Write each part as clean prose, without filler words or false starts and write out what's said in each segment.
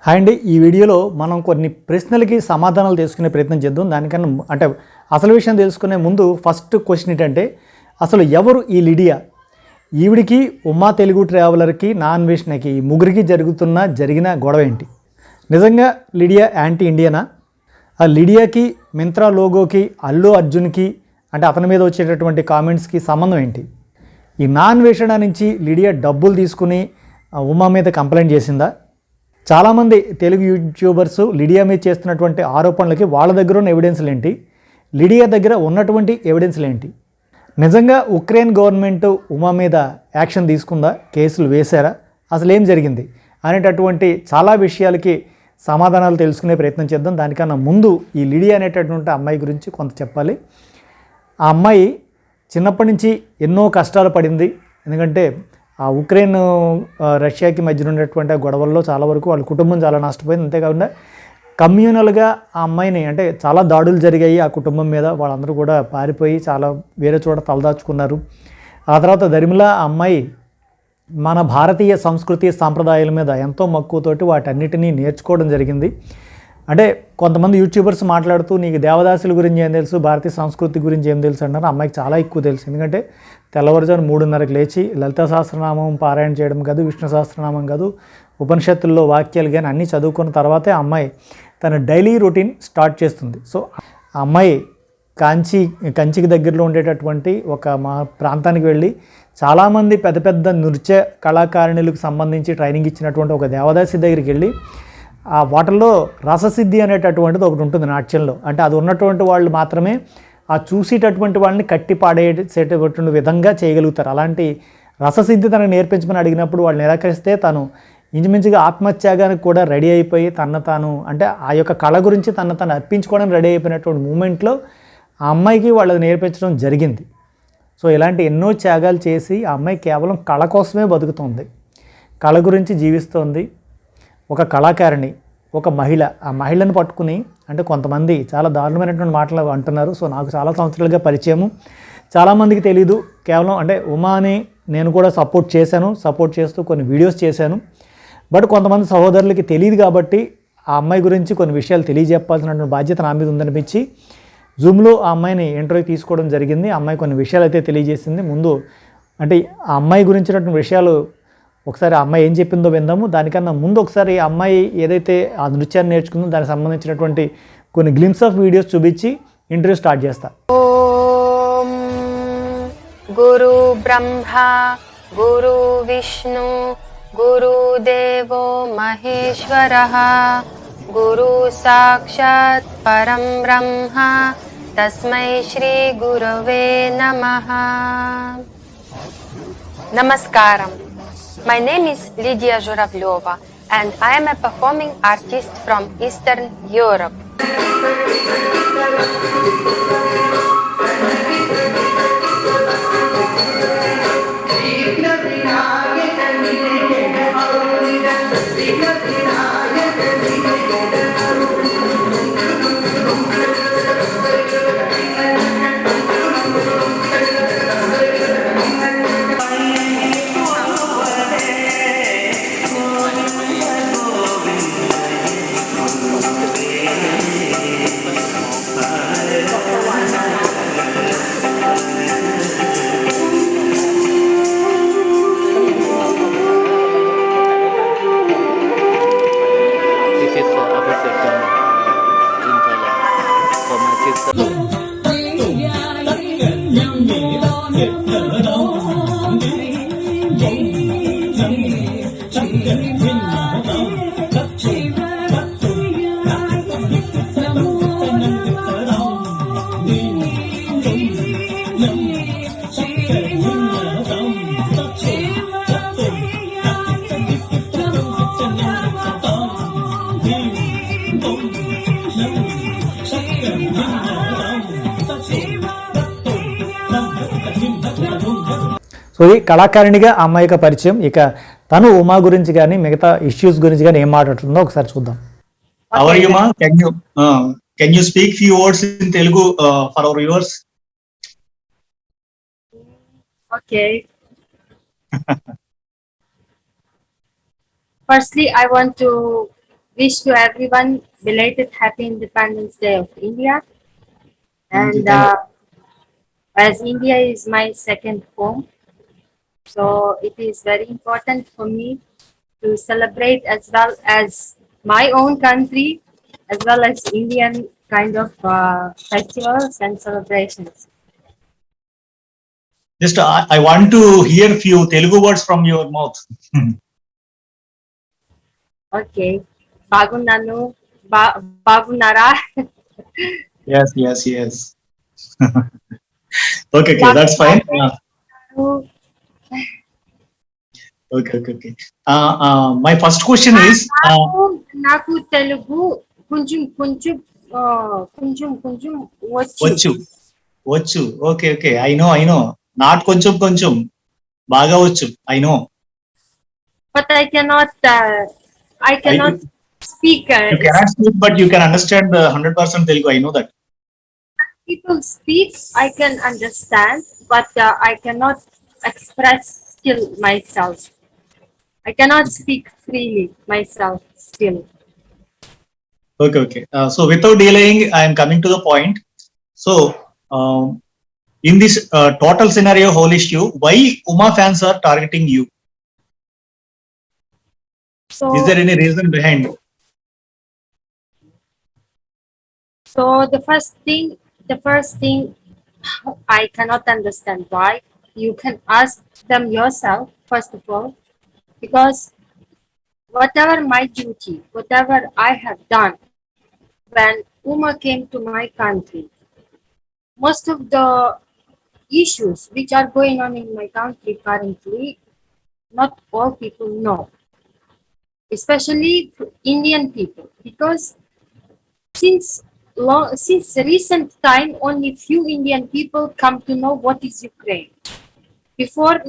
Hi అండి. ఈ వీడియోలో మనం కొన్ని ప్రశ్నలకి సమాధానాలు తెలుసుకునే ప్రయత్నం చేద్దాం. దానికన్నా అంటే అసలు విషయం తెలుసుకునే ముందు ఫస్ట్ క్వశ్చన్ ఏంటంటే, అసలు ఎవరు ఈ లిడియా? ఈవిడికి, ఉమా తెలుగు ట్రావెలర్కి, నా అన్వేషణకి, ఈ ముగ్గురికి జరిగిన గొడవ ఏంటి? నిజంగా లిడియా యాంటీ ఇండియనా? ఆ లిడియాకి, మింత్రా లోగోకి, అల్లు అర్జున్కి అంటే అతని మీద వచ్చేటటువంటి కామెంట్స్కి సంబంధం ఏంటి? ఈ నా అన్వేషణ నుంచి లిడియా డబ్బులు తీసుకుని ఉమా మీద కంప్లైంట్ చేసిందా? చాలామంది తెలుగు యూట్యూబర్స్ లిడియా మీద చేస్తున్నటువంటి ఆరోపణలకి వాళ్ళ దగ్గర ఉన్న ఎవిడెన్స్లు ఏంటి, లిడియా దగ్గర ఉన్నటువంటి ఎవిడెన్స్లు ఏంటి? నిజంగా ఉక్రెయిన్ గవర్నమెంట్ ఉమా మీద యాక్షన్ తీసుకుందా? కేసులు వేశారా? అసలు ఏం జరిగింది అనేటటువంటి చాలా విషయాలకి సమాధానాలు తెలుసుకునే ప్రయత్నం చేద్దాం. దానికన్నా ముందు ఈ లిడియా అనేటటువంటి అమ్మాయి గురించి కొంత చెప్పాలి. ఆ అమ్మాయి చిన్నప్పటి నుంచి ఎన్నో కష్టాలు పడింది. ఎందుకంటే ఆ ఉక్రెయిన్ రష్యాకి మధ్యన ఉన్నటువంటి ఆ గొడవల్లో చాలా వరకు వాళ్ళ కుటుంబం చాలా నష్టపోయింది. అంతేకాకుండా కమ్యూనల్గా ఆ అమ్మాయిని అంటే చాలా దాడులు జరిగాయి ఆ కుటుంబం మీద. వాళ్ళందరూ కూడా పారిపోయి చాలా వేరే చోట తలదాచుకున్నారు. ఆ తర్వాత దరిమిలా ఆ అమ్మాయి మన భారతీయ సంస్కృతి సాంప్రదాయాల మీద ఎంతో మక్కువతోటి వాటన్నిటినీ నేర్చుకోవడం జరిగింది. అంటే కొంతమంది యూట్యూబర్స్ మాట్లాడుతూ నీకు దేవదాసుల గురించి ఏం తెలుసు, భారతీయ సంస్కృతి గురించి ఏం తెలుసు అంటారు. అమ్మాయికి చాలా ఎక్కువ తెలుసు. ఎందుకంటే తెల్లవారుజాము 3:30కి లేచి లలితా సహస్రనామం పారాయణ చేయడం కాదు, విష్ణు సహస్రనామం కాదు, ఉపనిషత్తుల్లో వాక్యాలు కానీ అన్నీ చదువుకున్న తర్వాతే ఆ అమ్మాయి తన డైలీ రొటీన్ స్టార్ట్ చేస్తుంది. సో ఆ అమ్మాయి కంచికి దగ్గరలో ఉండేటటువంటి ఒక మా ప్రాంతానికి వెళ్ళి చాలామంది పెద్ద పెద్ద నృత్య కళాకారిణులకు సంబంధించి ట్రైనింగ్ ఇచ్చినటువంటి ఒక దేవదాసి దగ్గరికి వెళ్ళి ఆ వాటర్లో రససిద్ధి అనేటటువంటిది ఒకటి ఉంటుంది నాట్యంలో. అంటే అది ఉన్నటువంటి వాళ్ళు మాత్రమే ఆ చూసేటటువంటి వాళ్ళని కట్టి పాడేసేటటువంటి విధంగా చేయగలుగుతారు. అలాంటి రససిద్ధి తనకు నేర్పించమని అడిగినప్పుడు వాళ్ళు నిరాకరిస్తే తను ఇంచుమించుగా ఆత్మత్యాగానికి కూడా రెడీ అయిపోయి తాను అంటే ఆ యొక్క కళ గురించి తను అర్పించుకోవడానికి రెడీ అయిపోయినటువంటి మూమెంట్లో ఆ అమ్మాయికి వాళ్ళది నేర్పించడం జరిగింది. సో ఇలాంటి ఎన్నో త్యాగాలు చేసి ఆ అమ్మాయి కేవలం కళ కోసమే బతుకుతుంది, కళ గురించి జీవిస్తోంది. ఒక కళాకారిణి, ఒక మహిళ. ఆ మహిళను పట్టుకుని అంటే కొంతమంది చాలా దారుణమైనటువంటి మాటలు అంటున్నారు. సో నాకు చాలా సంవత్సరాలుగా పరిచయము, చాలామందికి తెలీదు. కేవలం అంటే ఉమాని నేను కూడా సపోర్ట్ చేస్తూ కొన్ని వీడియోస్ చేశాను. బట్ కొంతమంది సహోదరులకి తెలియదు కాబట్టి ఆ అమ్మాయి గురించి కొన్ని విషయాలు తెలియజెప్పాల్సినటువంటి బాధ్యత నా మీద ఉందనిపించి జూమ్లో ఆ అమ్మాయిని ఇంటర్వ్యూ తీసుకోవడం జరిగింది. ఆ అమ్మాయి కొన్ని విషయాలు అయితే తెలియజేసింది. ముందు అంటే ఆ అమ్మాయి గురించినటువంటి విషయాలు ఒకసారి ఆ అమ్మాయి ఏం చెప్పిందో విందాము. దానికన్నా ముందు ఒకసారి ఆ అమ్మాయి ఏదైతే ఆ నృత్యాన్ని నేర్చుకుందో దానికి సంబంధించినటువంటి కొన్ని గ్లిమ్స్ ఆఫ్ వీడియోస్ చూపించి ఇంటర్వ్యూ స్టార్ట్ చేస్తా. ఓం గురు బ్రహ్మ గురు విష్ణు గురుదేవో మహేశ్వరః గురు సాక్షాత్ పరం బ్రహ్మ తస్మై శ్రీ గురవే నమః. నమస్కారం. My name is Lydia Zhuravlyova and I am a performing artist from Eastern Europe. So ఈ కళాకారిణిగా ఆ అమ్మాయి యొక్క పరిచయం. ఇక తను ఉమా గురించి కానీ మిగతా ఇష్యూస్ గురించి కానీ ఏం మాట్లాడుతుందో ఒకసారి చూద్దాం. How are you, ma? Can you speak few words in Telugu for our viewers? Okay. Firstly, I want to wish to everyone belated Happy Independence Day of India. Thank you. And Thank as India is my second home, so it is very important for me to celebrate as well as my own country, as well as Indian kind of festivals and celebrations. Just I want to hear few Telugu words from your mouth. Okay. Bagunnanu, bagunnara. Yes, yes, yes. Okay, okay, that's fine. Okay, okay, okay. My first question is, నాకు తెలుగు కొంచెం కొంచెం కొంచెం కొంచెం వచ్చు. వచ్చు, వచ్చు. Okay, okay. I know. Not కొంచెం కొంచెం, బాగా వచ్చు. I know. But I cannot speak. You cannot speak, but you can understand 100% Telugu. I know that. People speak, I can understand, but I cannot express still myself. I cannot speak freely myself still. Okay, okay. So without delaying, I am coming to the point. So, in this total scenario, whole issue, why Uma fans are targeting you? So, Is there any reason behind? so the first thing, I cannot understand why. You can ask them yourself, first of all, because whatever my duty, whatever I have done when Uma came to my country, most of the issues which are going on in my country currently, not all people know, especially Indian people, because since recent time, only few Indian people come to know what is Ukraine. Before,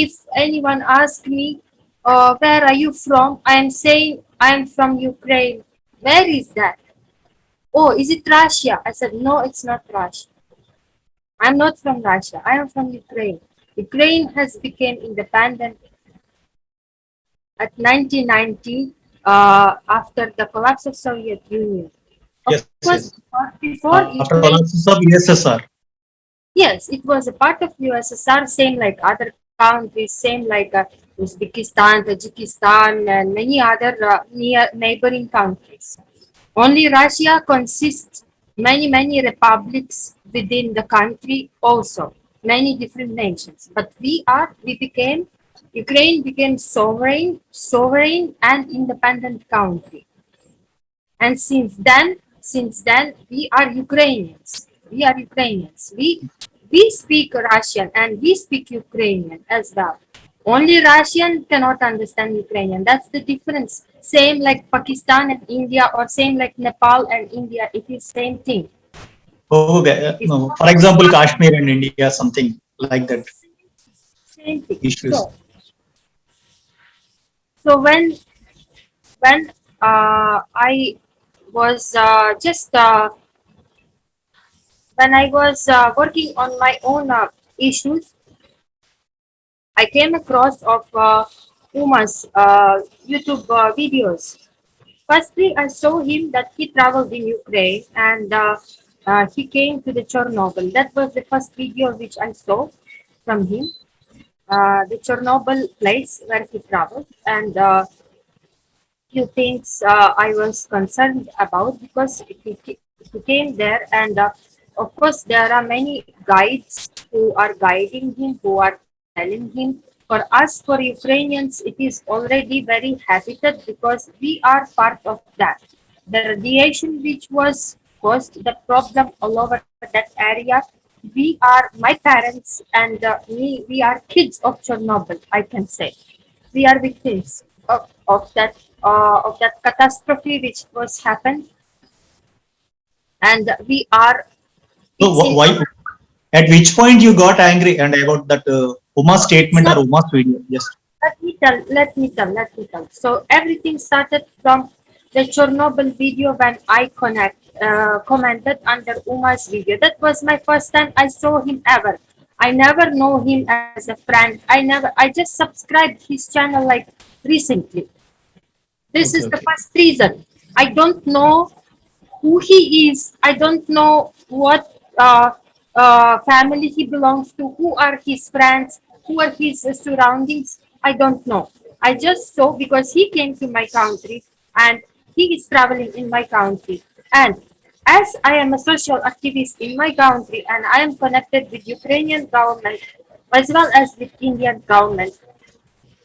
if anyone asks me, where are you from? I am saying I am from Ukraine. Where is that? Oh, is it Russia? I said, no, it's not Russia. I'm not from Russia. I am from Ukraine. Ukraine has become independent at 1990 after the collapse of Soviet Union. Yes, Of course, yes. before After Ukraine, collapse of USSR. yes, it was a part of USSR, same like other countries, same like Uzbekistan, Tajikistan, and many other neighboring countries. Only Russia consists many republics within the country also, many different nations. But Ukraine became sovereign and independent country. And since then, we are Ukrainians. We are Ukrainians. We speak Russian and we speak Ukrainian as well. Only Russian cannot understand Ukrainian. That's the difference. Same like Pakistan and India, or same like Nepal and India. It is same thing. Okay. No, for example, Kashmir and India, something like that. Same thing. Issues. So when I was when I was working on my own issues, I came across of Uma's YouTube videos. Firstly, I saw him that he traveled in Ukraine and he came to the Chernobyl. That was the first video which I saw from him. The Chernobyl place where he traveled, and few things I was concerned about because he came there, and of course there are many guides who are guiding him, who are telling him. For us, for Ukrainians, it is already very habited because we are part of that. The radiation which was caused the problem all over that area. We are, my parents and me, we are kids of Chernobyl, I can say. We are victims of that catastrophe which was happened, and we are. So why? At which point you got angry and about that Uma statement or Uma's video? Yes. Let me tell. So everything started from the Chernobyl video when I commented under Uma's video. That was my first time I saw him ever. I never know him as a friend. I just subscribed his channel like recently. The This Okay, is the okay. first reason. I don't know who he is. I don't know what family he belongs to, who are his friends, who are his surroundings. I don't know. I just saw because he came to my country and he is traveling in my country. And as I am a social activist in my country and I am connected with Ukrainian government as well as with Indian government,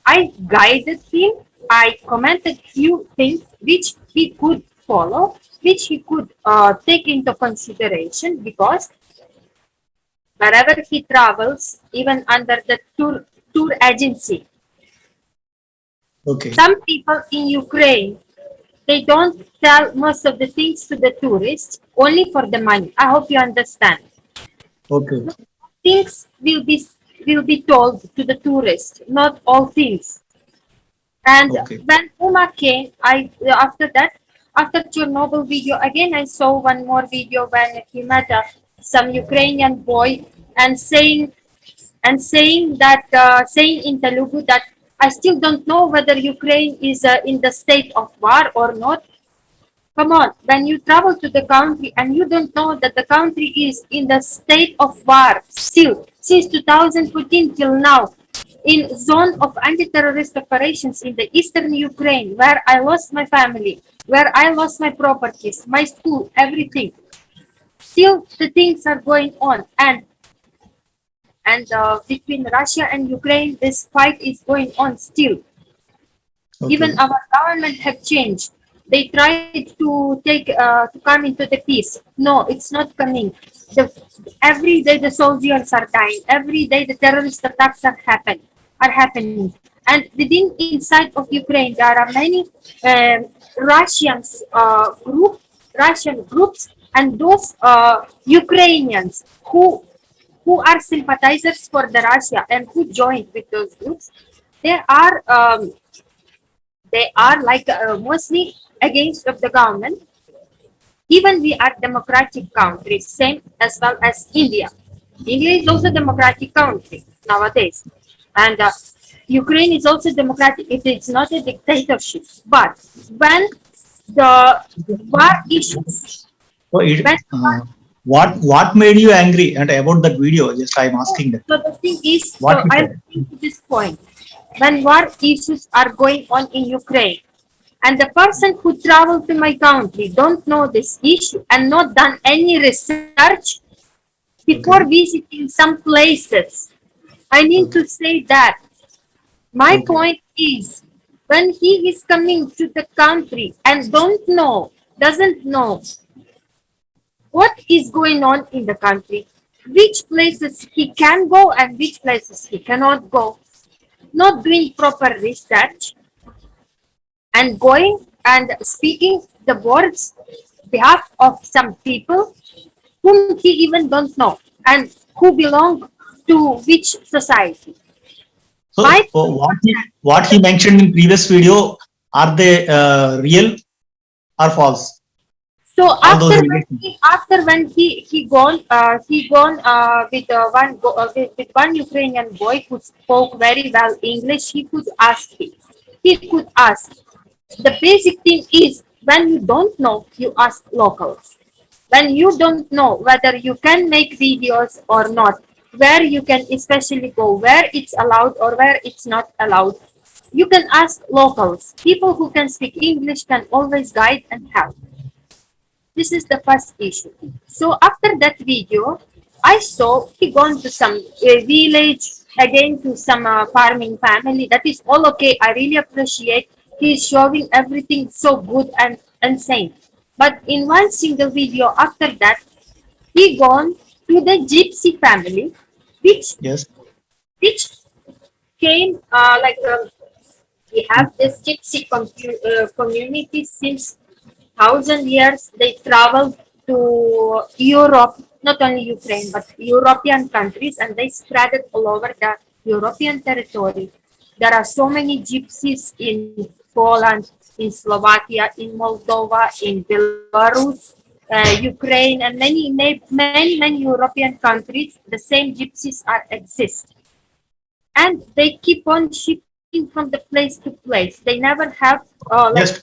I guided him. I commented few things which he could follow, which he could take into consideration because wherever he travels, even under the tour agency, Okay. some people in Ukraine they don't tell most of the things to the tourists only for the money. I hope you understand. Okay. Things will be told to the tourists, not all things. And Okay. when Uma came, I after that, after Chernobyl video, again I saw one more video when he met some Ukrainian boy and saying that saying in Telugu that I still don't know whether Ukraine is in the state of war or not. Come on, when you travel to the country and you don't know that the country is in the state of war still since 2014 till now, in zone of anti-terrorist operations in the eastern Ukraine, where I lost my family, where I lost my properties, my school, everything. Still, the things are going on, and between Russia and Ukraine, this fight is going on still. Okay. Even our government have changed. They tried to take to come into the peace. No, it's not coming. Every day the soldiers are dying. Every day the terrorist attacks are happening. And within inside of Ukraine, there are many Russians Russian groups, and those Ukrainians who are sympathizers for the Russia and who joined with those groups. They are like mostly against of the government. Even we are democratic countries, same as well as India. India is also democratic country nowadays, and Ukraine is also democratic. It's not a dictatorship, but when the war issues, So it, when what made you angry and about that video? Just I'm asking that. so the thing is, What so he I'm said. coming to this point. When war issues are going on in Ukraine, and the person who traveled to my country don't know this issue and not done any research before Okay. visiting some places, I need Okay. to say that my Okay. point is when he is coming to the country and doesn't know what is going on in the country, which places he can go and which places he cannot go, not doing proper research and going and speaking the words behalf of some people whom he even don't know and who belong to which society. So My what he mentioned in previous video, are they real or false? so All those relations. after when he gone with one Ukrainian boy who spoke very well English. He could ask. The basic thing is when you don't know, you ask locals. When you don't know whether you can make videos or not, where you can especially go, where it's allowed or where it's not allowed, you can ask locals. People who can speak English can always guide and help. This is the first issue. So after that video, I saw he gone to some village, again to some farming family. That is all okay. I really appreciate he's showing everything so good and insane. But in one single video after that, he gone to the gypsy family, which Yes. which came we have this gypsy community since 1,000 years. They traveled to Europe, not only Ukraine, but European countries, and they spread it all over the European territory. There are so many gypsies in Poland, in Slovakia, in Moldova, in Belarus, Ukraine, and many European countries. The same gypsies are exist, and they keep on shipping moving from the place to place. They never have like Just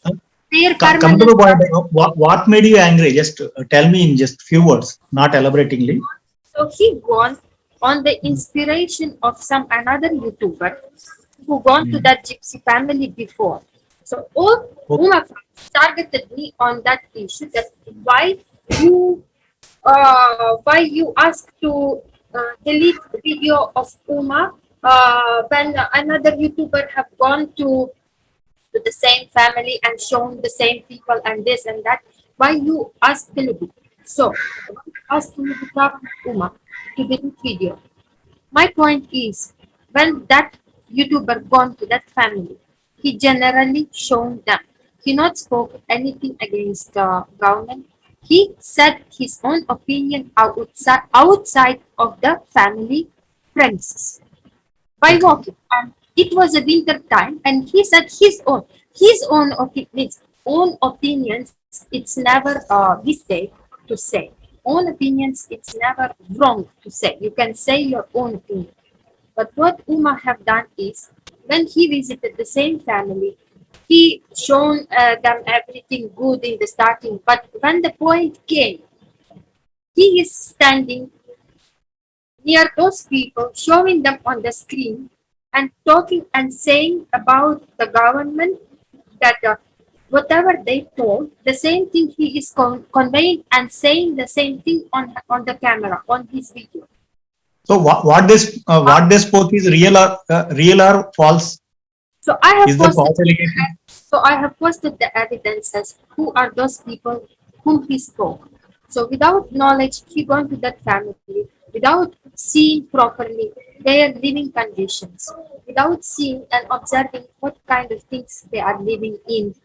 their come to the permanent. point. What made you angry? Just tell me in just few words, not elaboratingly. So he gone on the inspiration of some another YouTuber who gone to that gypsy family before. So all Okay. Uma fans targeted me on that issue that you why you ask to delete video of Uma when another YouTuber have gone to the same family and shown the same people and this and that. Why you ask Telugu? So ask Telugu Club Uma to delete video. My point is, when that YouTuber gone to that family, he generally shown them. He not spoke anything against the government. He said his own opinion outside of the family premises by Okay. walking. And it was a winter time, and he said his own opinions. It's never mistake to say. Own opinions. It's never wrong to say. You can say your own opinion. But what Uma have done is, when he visited the same family, he shown them everything good in the starting. But when the point came, he is standing near those people, showing them on the screen and talking and saying about the government that whatever they told, the same thing he is conveying and saying the same thing on the camera, on his video. So what they spoke is real or false? So I have Is the posted false allegation? So I have posted the evidences. Who are those people whom he spoke? So without knowledge, he gone to that family without seeing properly their living conditions, without seeing and observing what kind of things they are living in.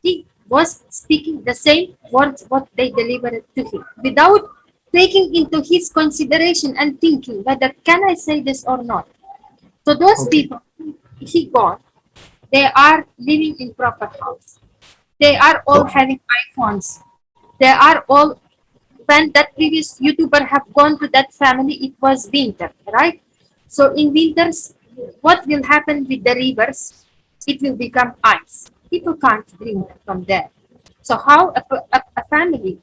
He was speaking the same words what they delivered to him without taking into his consideration and thinking whether can I say this or not. So those Okay. people he got, they are living in proper house. They are all So- having iPhones. They are all, when that previous YouTuber have gone to that family, it was winter, right? So in winters, what will happen with the rivers? It will become ice. People can't drink from there. So how a family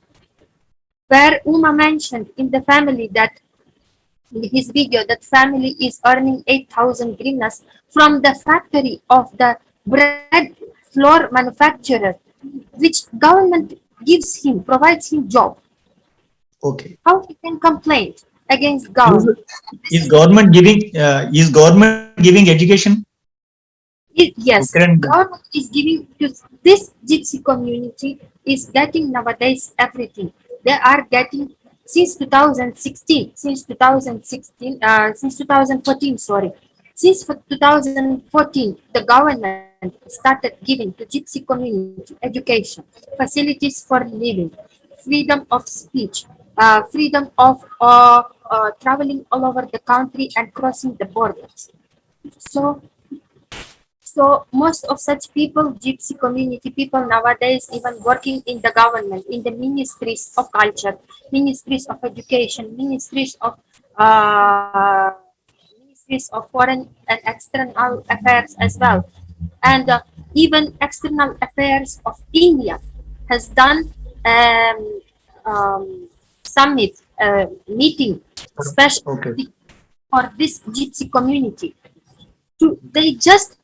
where Uma mentioned in the family that in his video that family is earning 8,000 hryvnias from the factory of the bread flour manufacturer, which government gives him, provides him job. Okay. How he can complain against Is, government? is government giving education? Yes, Current- government is giving to this gypsy community is getting nowadays everything. They are getting since 2016, since 2014, sorry. Since 2014, the government started giving to gypsy community education, facilities for living, freedom of speech, freedom of traveling all over the country and crossing the borders. So so most of such people, gypsy community people nowadays, even working in the government, in the ministries of culture, ministries of education, ministries of foreign and external affairs as well, and even external affairs of India has done summit meeting, Okay. especially for this gypsy community they just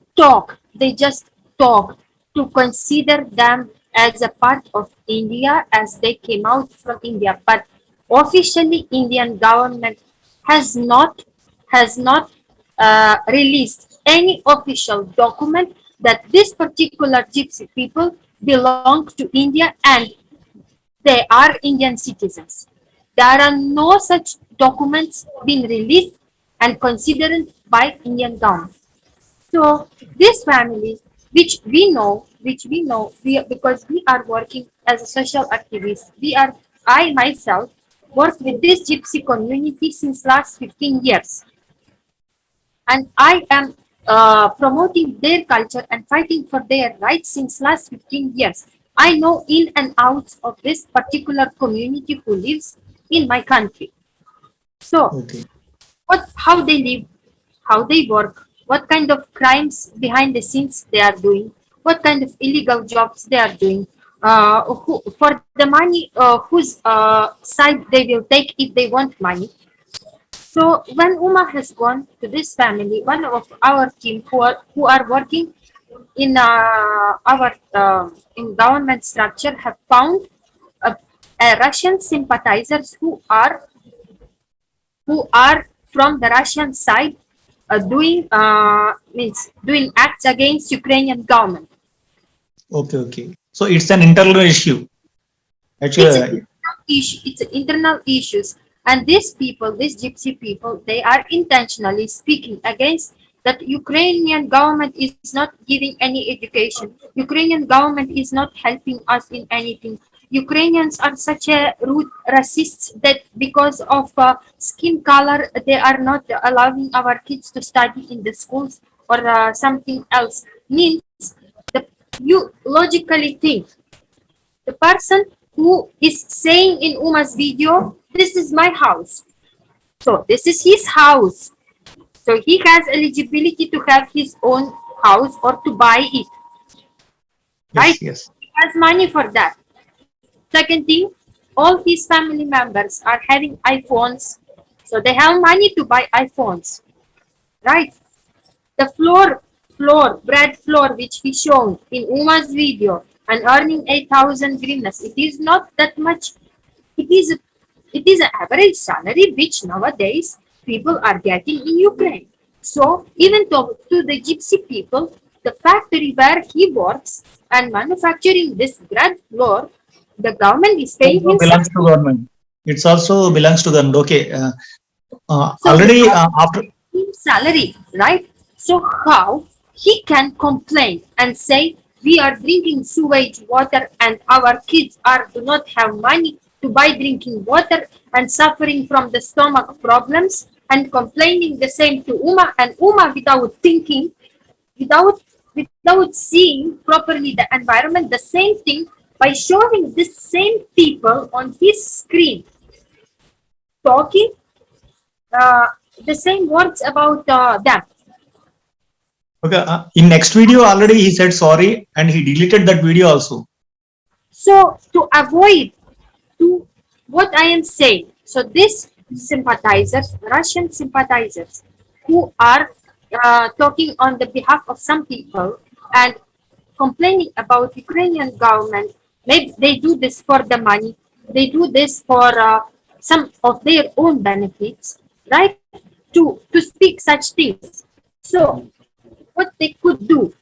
talk to consider them as a part of India as they came out from India. But officially, Indian government has not released any official document that this particular gypsy people belong to India and they are Indian citizens. There are no such documents being released and considered by Indian government. So this family, because we are working as a social activist, I myself work with this gypsy community since last 15 years, and I am promoting their culture and fighting for their rights since last 15 years. I know in and outs of this particular community who lives in my country. So Okay. how they live, how they work, what kind of crimes behind the scenes they are doing, what kind of illegal jobs they are doing, for the money, whose side they will take if they want money. So when Uma has gone to this family, one of our team who are working in our in government structure have found Russian sympathizers who are from the Russian side, doing acts against Ukrainian government. Okay. So it's an internal issue. It's Actually, it's internal issues, and these people, these gypsy people, they are intentionally speaking against that Ukrainian government is not giving any education. Ukrainian government is not helping us in anything. Ukrainians are such a rude racists that because of skin color, they are not allowing our kids to study in the schools or something else. Means the, you logically think the person who is saying in Uma's video, this is my house. So this is his house. So he has eligibility to have his own house or to buy it. Right? yes. He has money for that. Second thing, all his family members are having iPhones. So they have money to buy iPhones. Right? The bread floor, which he shown in Uma's video and earning 8,000 hryvnias, it is not that much. It is an average salary which nowadays people are getting in Ukraine. So even to the gypsy people, the factory where he works and manufacturing this bread floor, the government is paying Also him belongs to government. It's also belongs to government. Okay. So Already the after. salary, right? So how he can complain and say we are drinking sewage water and our kids do not have money to buy drinking water and suffering from the stomach problems and complaining the same to Uma, and Uma without thinking, without seeing properly the environment, the same thing by showing this same people on his screen talking the same words about them. Okay. In next video already he said sorry and he deleted that video also. So to avoid to what I am saying, so these sympathizers, Russian sympathizers, who are talking on the behalf of some people and complaining about Ukrainian government, maybe they do this for the money, they do this for some of their own benefits, right? To speak such things. So what they could do,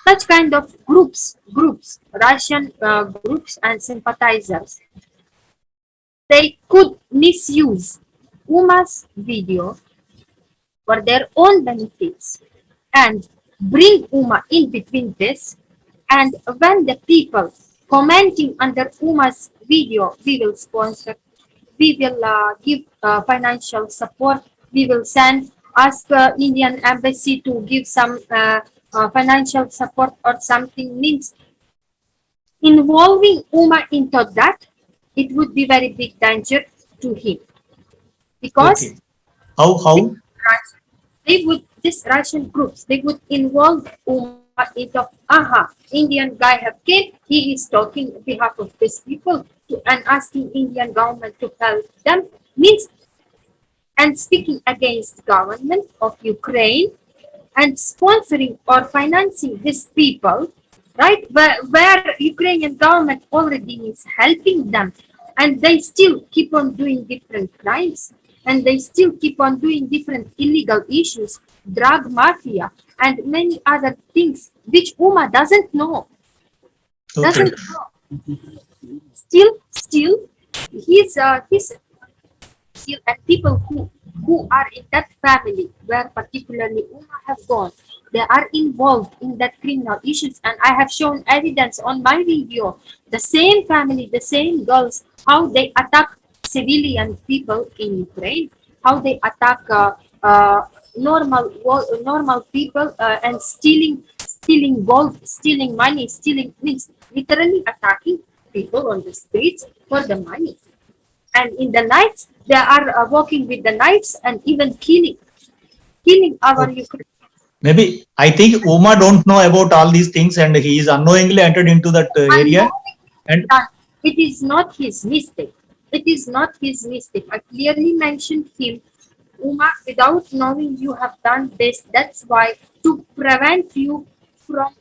such kind of groups, Russian groups and sympathizers, they could misuse Uma's video for their own benefits and bring Uma in between this. And when the people commenting under Uma's video, we will sponsor, we will give financial support, we will ask Indian embassy to give some financial support or something, means involving Uma into that, it would be very big danger to him. Because Okay. How? these Russian groups, they would involve Uma into, Indian guy have came, he is talking on behalf of these people and asking Indian government to help them, means, and speaking against government of Ukraine and sponsoring or financing these people, right, where Ukrainian government already is helping them, and they still keep on doing different crimes, and they still keep on doing different illegal issues, drug mafia, and many other things which Uma doesn't know. Okay. Doesn't know. Still, he's still, and people who are in that family where particularly Uma have gone, they are involved in that criminal issues, and I have shown evidence on my video. The same family, the same girls, how they attack civilian people in Ukraine, how they attack normal people and stealing gold, stealing money, means literally attacking people on the streets for the money. And in the nights, they are walking with the knives and even killing. killing our Okay. Ukraine. Maybe I think Uma don't know about all these things, and he is unknowingly entered into that area. And It is not his mistake. It is not his mistake. I clearly mentioned him, Uma, without knowing you have done this. That's why, to prevent you from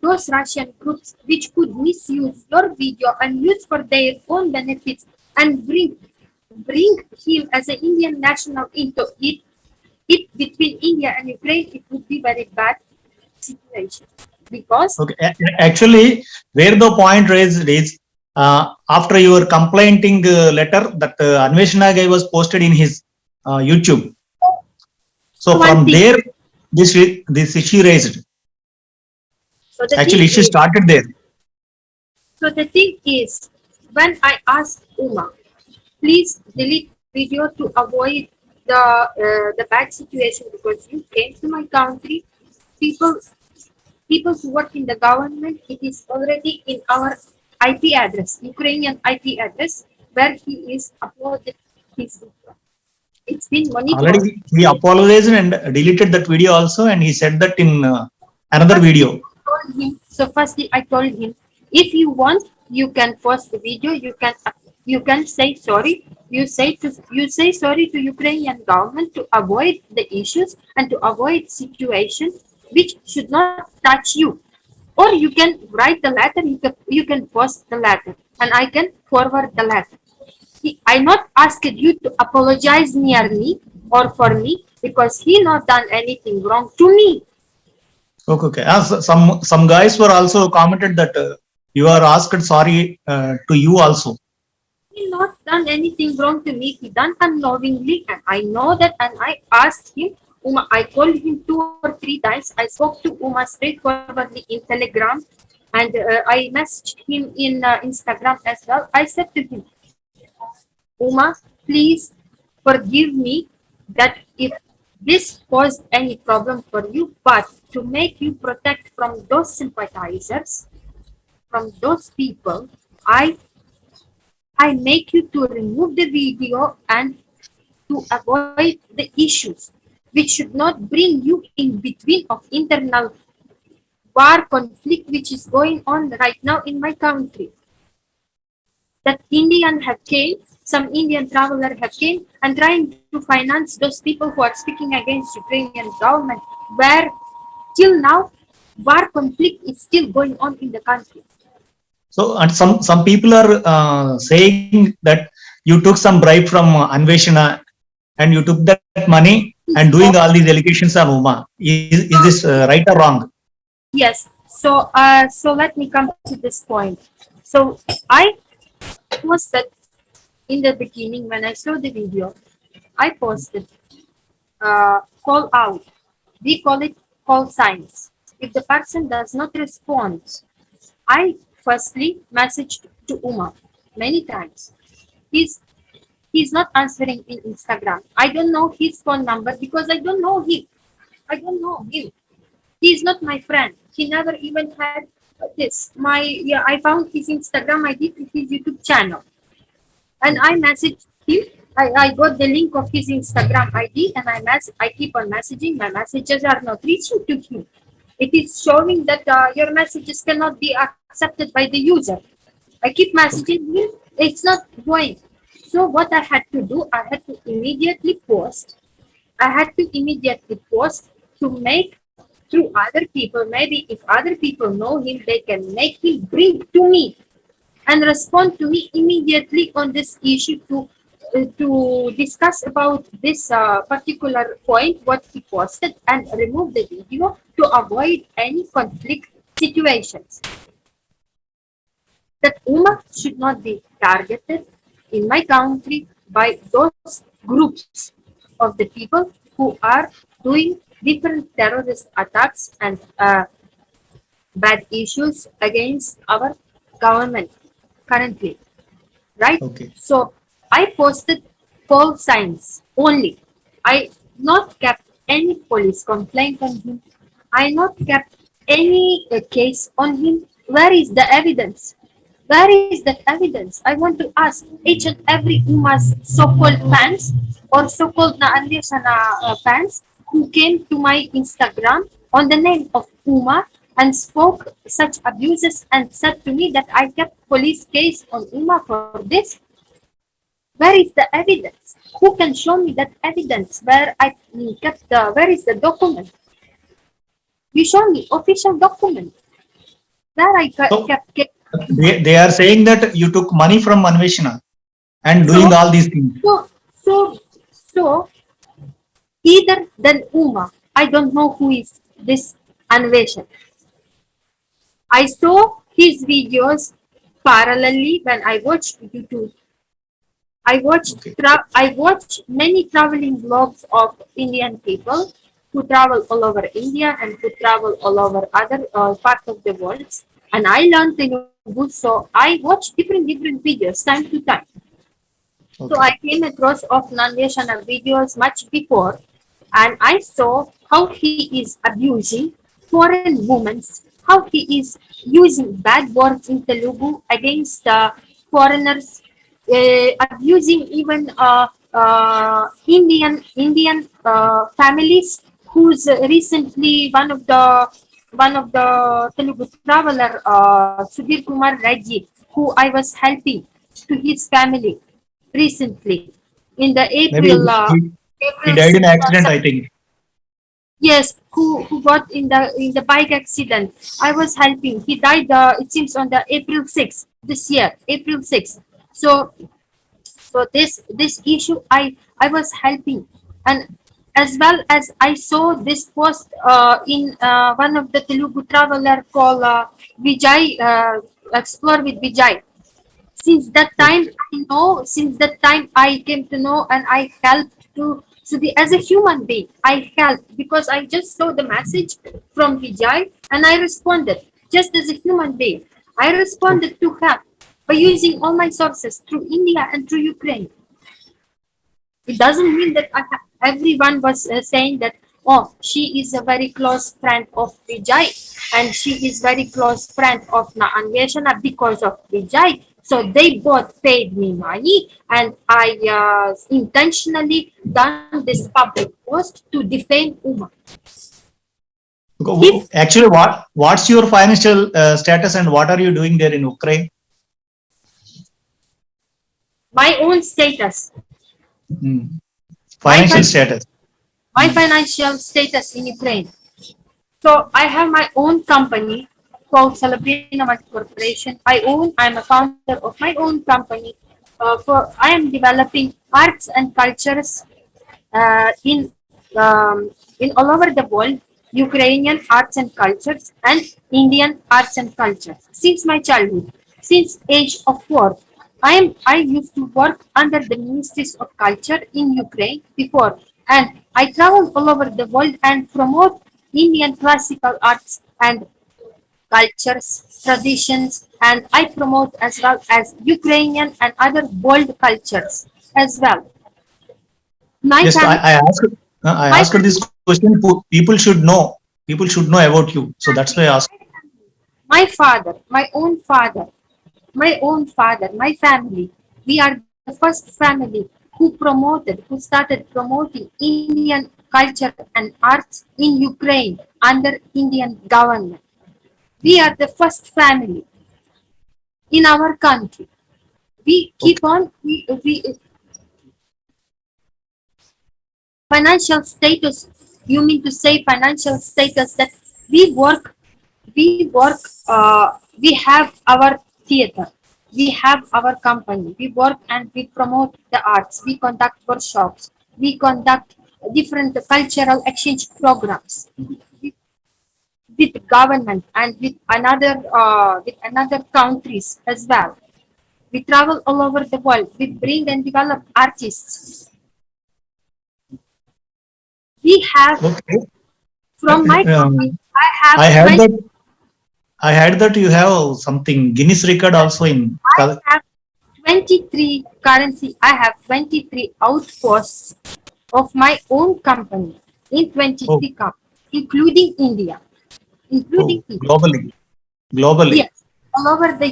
those Russian groups which could misuse your video and use for their own benefits and bring him as an Indian national into it between India and Ukraine, it would be very bad situation. Because okay, actually, where the point raised is after your complaining letter that Anveshana guy was posted in his YouTube. So one from thing- there, this issue raised. so the Actually, thing issue is- started there. So the thing is, when I asked Uma, please delete video to avoid the bad situation, because you came to my country, people who work in the government, it is already in our IP address, Ukrainian IP address, where he is uploaded his video. It's been monitored. Already he apologized and deleted that video also, and he said that in another video. So firstly, I told him, if you want, you can post the video. You can say sorry. You say sorry to Ukrainian government to avoid the issues and to avoid situation which should not touch you. Or you can write the letter. You can post the letter, and I can forward the letter. I not asked you to apologize near me or for me, because he not done anything wrong to me. Okay. Some guys were also commented that you are asked sorry to you also. He not done anything wrong to me. He done unknowingly, and I know that. And I asked him, Uma. I called him 2 or 3 times. I spoke to Uma straightforwardly in Telegram, and I messaged him in Instagram as well. I said to him, Uma, please forgive me that if this caused any problem for you, but to make you protect from those sympathizers, from those people, I make you to remove the video and to avoid the issues which should not bring you in between of internal war conflict which is going on right now in my country. That some Indian traveler have came and trying to finance those people who are speaking against Ukrainian government, where till now war conflict is still going on in the country. So, and some people are saying that you took some bribe from Anveshana and you took that money and doing all these allegations on Uma. Is this right or wrong? Yes. So let me come to this point. So I posted in the beginning when I saw the video, I posted call out. We call it call signs. If the person does not respond, I firstly messaged to Uma many times. He's not answering in Instagram. I don't know his phone number because I don't know him. I don't know him. He's not my friend. He never even had this. I found his Instagram ID to his YouTube channel. And I messaged him. I got the link of his Instagram ID and I keep on messaging. My messages are not reaching to him. It is showing that your messages cannot be accepted by the user. I keep messaging him. It's not going. So what I had to do, I had to immediately post. To make through other people. Maybe if other people know him, they can make him bring to me and respond to me immediately on this issue to discuss about this particular point, what he posted, and remove the video to avoid any conflict situations. That Uma should not be targeted in my country by those groups of the people who are doing different terrorist attacks and bad issues against our government currently, right? Okay. So I posted call signs only. I not kept any police complaint on him. I not kept any case on him. Where is the evidence? Where is that evidence? I want to ask each and every Uma's so-called fans or so-called Anveshana fans who came to my Instagram on the name of Uma and spoke such abuses and said to me that I kept police case on Uma for this. Where is the evidence? Who can show me that evidence where I kept where is the document? You show me official document where I So kept case. they are saying that you took money from Anveshana and doing So, all these things. so either than Uma, I don't know who is this Anveshan. I saw his videos parallelly when I watched YouTube. Okay. I watch many traveling vlogs of Indian people who travel all over India and who travel all over other parts of the world. And I learned Telugu, so I watch different videos time to time. So Okay. I came across of Nandeshana videos much before, and I saw how he is abusing foreign women, how he is using bad words in Telugu against foreigners, abusing even Indian families. Who's recently one of the Telugu traveler, Sudhir Kumar Reddy, who I was helping to his family recently in the Maybe he April died in 6th or accident, I 7th. think. Yes, who got in the bike accident. I was helping. He died. It seems on the April 6th this year, April 6th. So this issue I was helping, and as well as I saw this post in one of the Telugu traveler called Vijay, Explore with Vijay. Since that time Okay. I know, since that time I came to know, and I helped to, so the, as a human being I helped because I just saw the message from Vijay and I responded just as a human being. I responded to her by using all my sources through India and through Ukraine. It doesn't mean that everyone was saying that, oh, she is a very close friend of Vijay and she is very close friend of Anveshana because of Vijay. So they both paid me money, and I intentionally done this public post to defame Uma. If Actually, what's your financial status and what are you doing there in Ukraine? my own status, Hmm. my, Financial fin- status. my financial status in Ukraine. So I have my own company called Celebrina Multi Corporation. I'm a founder of my own company. I am developing arts and cultures uh, in in all over the world, Ukrainian arts and cultures and Indian arts and cultures. Since my childhood, since age of 4, I used to work under the Ministries of Culture in Ukraine before, and I travel all over the world and promote Indian classical arts and cultures, traditions, and I promote as well as Ukrainian and other world cultures as well. My Just family, I my asked this question. People should know. People should know about you. So that's why I asked. my father, my family, we are the first family who started promoting Indian culture and arts in Ukraine under Indian government. We are the first family in our country. We keep Okay. on, we financial status. You mean to say financial status that we work, we have our theater, we have our company, we work and we promote the arts, we conduct workshops, we conduct different cultural exchange programs with government and with another countries as well. We travel all over the world. We bring and develop artists. We have Okay. from my company. Um, I have I heard 20. that. I heard that you have something Guinness record also in. I have 23 currently. I have 23 outposts of my own company in Oh, 23 countries, including India, including oh, India. globally. Globally. Yes, all over the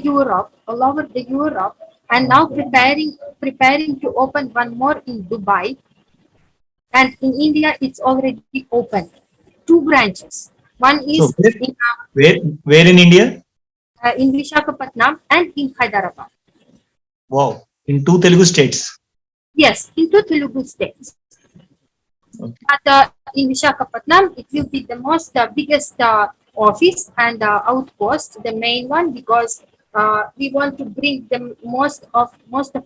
Europe, and now preparing to open one more in Dubai. And in India, it's already open. Two branches. One So is in, where in India? in Vishakhapatnam and in Hyderabad. Wow, in two Telugu states. Yes, in two Telugu states. Okay. But in Vishakhapatnam, it will be the most biggest office and outpost, the main one, because we want to bring the most of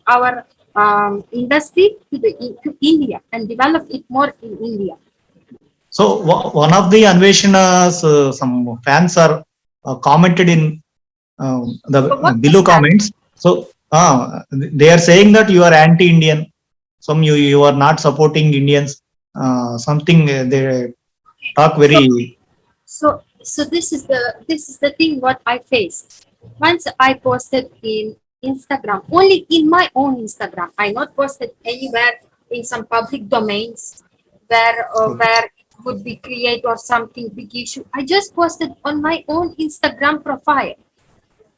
our industry to India and develop it more in India. So one of the Anveshana's some fans are commented in the So what below was that? comments. So they are saying that you are anti-Indian. Some you are not supporting Indians. Something they talk So very. so this is the thing what I faced. Once I posted in Instagram, only in my own Instagram. I not posted anywhere in some public domains where it would be create or something big issue. I just posted on my own Instagram profile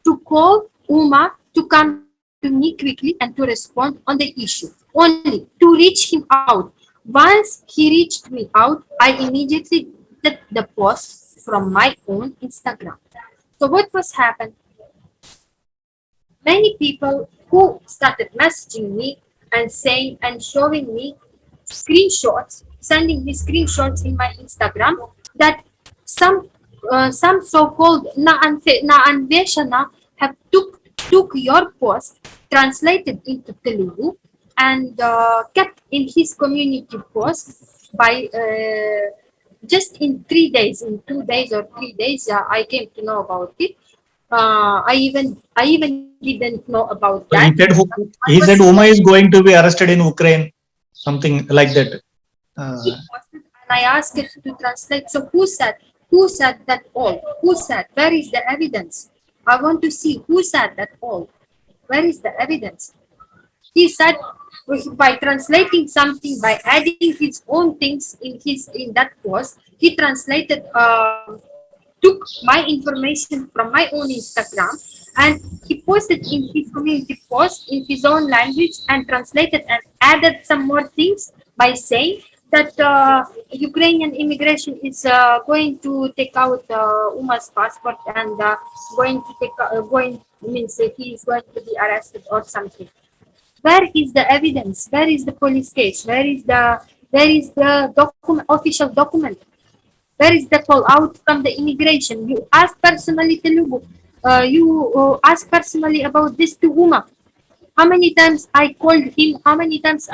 to call Uma to come to me quickly and to respond on the issue. Only to reach him out. Once he reached me out, I immediately did the post from my own Instagram. So what was happened? Many people who started messaging me and saying and showing me screenshots, sending me screenshots in my Instagram that some so-called Naanveshana have took your post, translated into Telugu, and kept in his community post by just in 3 days, in 2 days or 3 days, I came to know about it. I even didn't know about So that. he said Uma is going to be arrested in Ukraine, something like that. He posted and I asked it to translate. So who said that all? Who said? Where is the evidence? I want to see who said that all. Where is the evidence? He said by translating something, by adding his own things in that post, he translated took my information from my own Instagram and he posted in his community post in his own language and translated and added some more things by saying that Ukrainian immigration is going to take out Uma's passport and going to going means he is going to be arrested or something. Where is the evidence? Where is the police case? Where is the official document? Where is the call out from the immigration? You ask personally Telugu. You ask personally about this to Uma. How many times I called him? How many times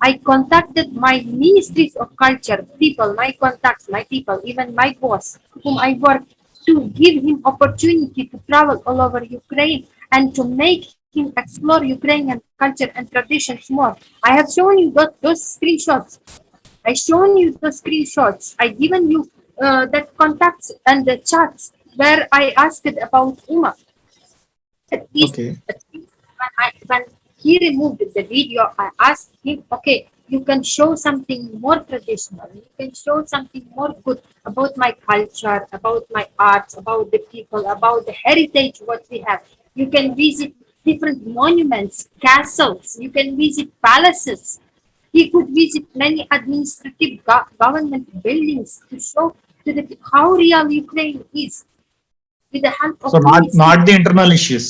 I contacted my ministries of culture people, my contacts, my people, even my boss, whom I work to give him opportunity to travel all over Ukraine and to make him explore Ukrainian culture and traditions more. I have shown you those screenshots. I shown you the screenshots. I given you that contacts and the chats where I asked about Uma. At least, Okay. when he removed the video, I asked him, okay, you can show something more traditional. You can show something more good about my culture, about my arts, about the people, about the heritage what we have. You can visit different monuments, castles. You can visit palaces. He could visit many administrative government buildings to show to the how real Ukraine is with the help of So ministry. not the internal issues,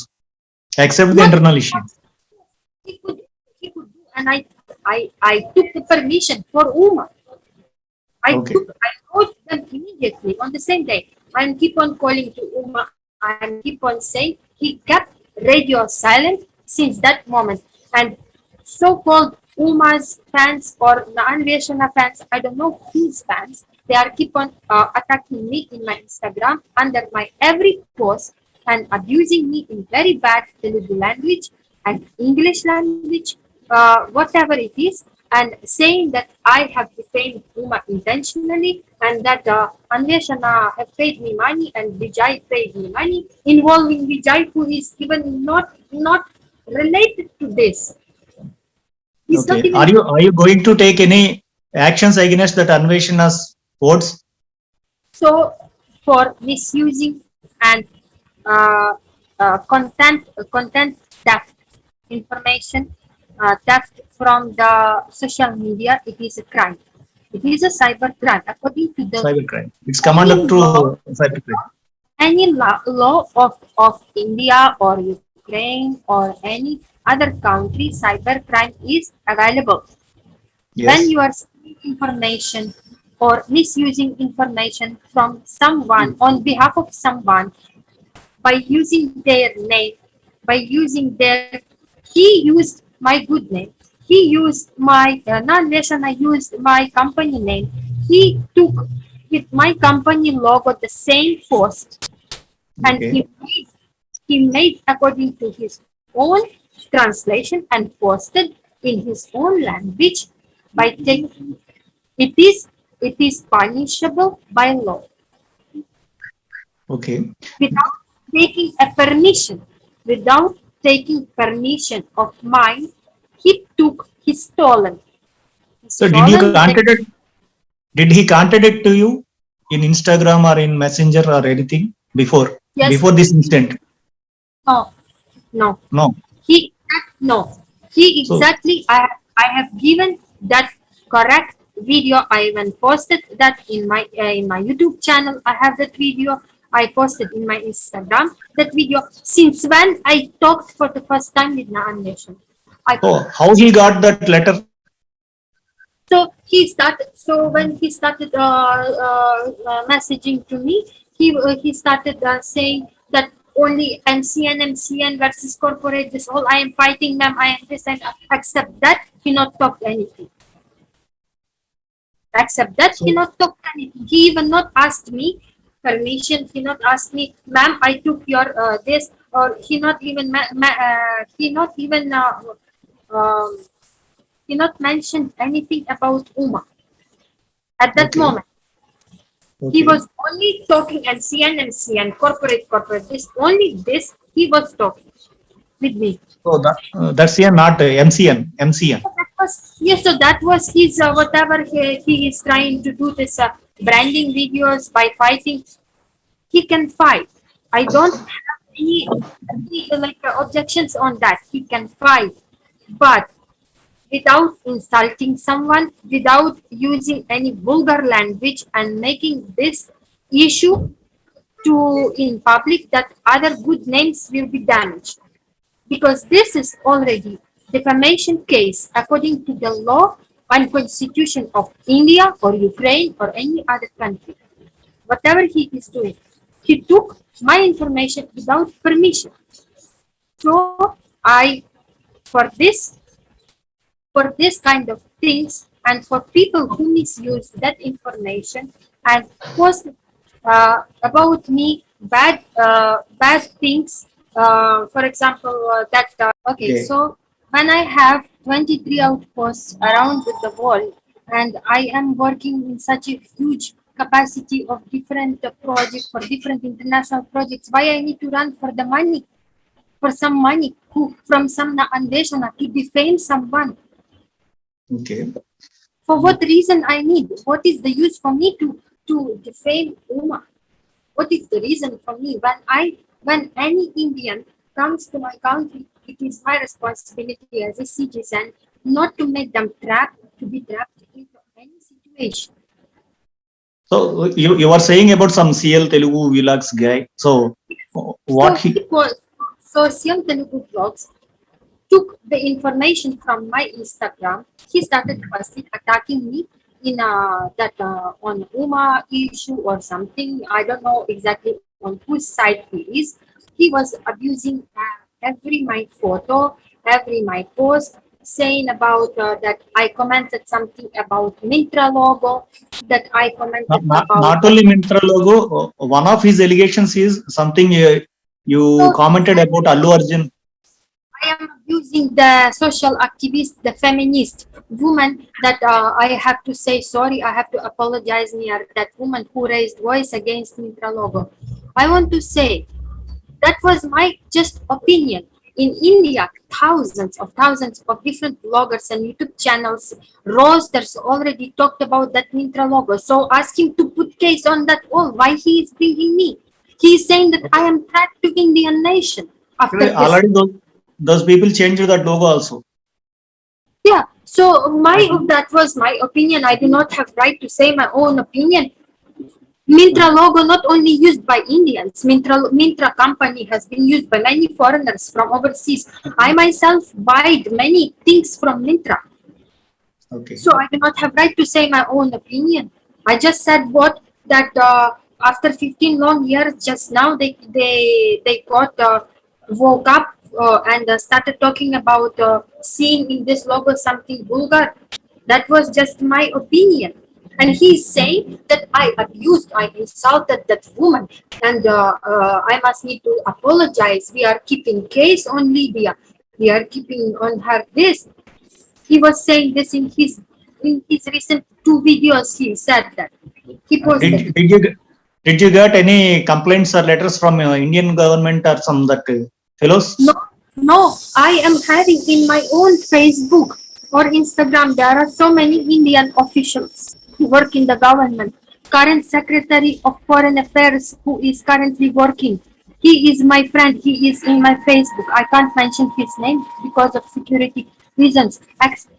except the Not- internal issues. he could do, and I took the permission for Uma. Okay. I wrote them immediately on the same day and keep on calling to Uma and keep on saying he kept radio silent since that moment. And so-called Uma's fans or the Anveshana fans, I don't know whose fans, they are keep on attacking me in my Instagram under my every post and abusing me in very bad Telugu language and English language, whatever it is, and saying that I have defamed Uma intentionally and that Anveshana have paid me money and Vijay paid me money, involving Vijay who is even not related to this. He's not Okay. even Are you going to take any actions against that Anveshana's votes? so for misusing and uh, content theft, information theft from the social media. It is a crime. It is a cyber crime according to the Cybercrime. It's come under through cybercrime. any law of India or Ukraine or any other country. Cyber crime is available. When Yes. you are stealing information or misusing information from someone on behalf of someone by using their name, by using their, he used my good name, he used my non-nation, I used my company name, he took with my company logo the same post, and Okay. he made according to his own translation and posted in his own language by taking it is punishable by law Okay. without taking a permission, without taking permission of mine. He stolen So did you the- contact it? Did he contact it to you in Instagram or in Messenger or anything before Yes. before this incident? no no No. he no he So- exactly I have given that correct video. I even posted that in my YouTube channel. I have that video. I posted in my Instagram that video. Since when I talked for the first time with Naan Nation, Oh, how he got that letter? so when he started messaging to me, he started saying that only MCN versus corporate, this whole I am fighting them, I am this, and accept that he not talked anything. Except that he not talked anything. He even not asked me permission. He not asked me, ma'am, I took your this, or he not even um, he not mentioned anything about Uma at that Okay. moment. Okay. He was only talking MCN, corporate, this, only this he was talking with me. So that's here not MCN. MCN. So that was his whatever he is trying to do, this branding videos by fighting. He can fight. I don't have any objections on that. He can fight, but without insulting someone, without using any vulgar language and making this issue to in public, that other good names will be damaged, because this is already defamation case according to the law and constitution of India or Ukraine or any other country. Whatever he is doing, he took my information without permission. So I, for this kind of things, and for people who misuse that information and post about me bad things, for example, okay, Okay. so when I have 23 outposts around the world, and I am working in such a huge capacity of different projects, for different international projects, why I need to run for the money, for some money from some Andeshana to defame someone? Okay. For what reason I need? What is the use for me to defame Uma? What is the reason for me when any Indian comes to my country? It is my responsibility as a citizen not to make them to be trapped into any situation. So you are saying about some CL Telugu vlogs guy. So what he? So CM Telugu Vlogs took the information from my Instagram. He started firstly attacking me in that on Uma issue or something. I don't know exactly on whose side he is. He was abusing every my photo, every my post, saying about that I commented something about Mintra logo, that I commented Not about. only Mintra logo. One of his allegations is something you commented about Allu Arjun. I am abusing the social activist, the feminist woman, that I have to say sorry, I have to apologize near that woman who raised voice against Mintra logo. I want to say that was my just opinion. In India, thousands of different bloggers and YouTube channels, roasters already talked about that Mintra logo. So ask him to put case on that all. Why he is bringing me? He is saying that I am threat to Indian nation. After this. Already those people changed that logo also. Yeah. So that was my opinion. I do not have right to say my own opinion. Myntra logo not only used by Indians. Myntra company has been used by many foreigners from overseas. I myself buy many things from Myntra. Okay. So I do not have right to say my own opinion. I just said what that after 15 long years, just now they got woke up and started talking about seeing in this logo something vulgar. That was just my opinion. And he's saying that I abused, I insulted that woman, and I must need to apologize. We are keeping case on Lydia. We are keeping on her this. He was saying this in his recent two videos. He said that he posted. Did you get any complaints or letters from Indian government or some that fellows? No, no, I am having in my own Facebook or Instagram. There are so many Indian officials who work in the government. Current Secretary of Foreign Affairs who is currently working. He is my friend. He is in my Facebook. I can't mention his name because of security reasons.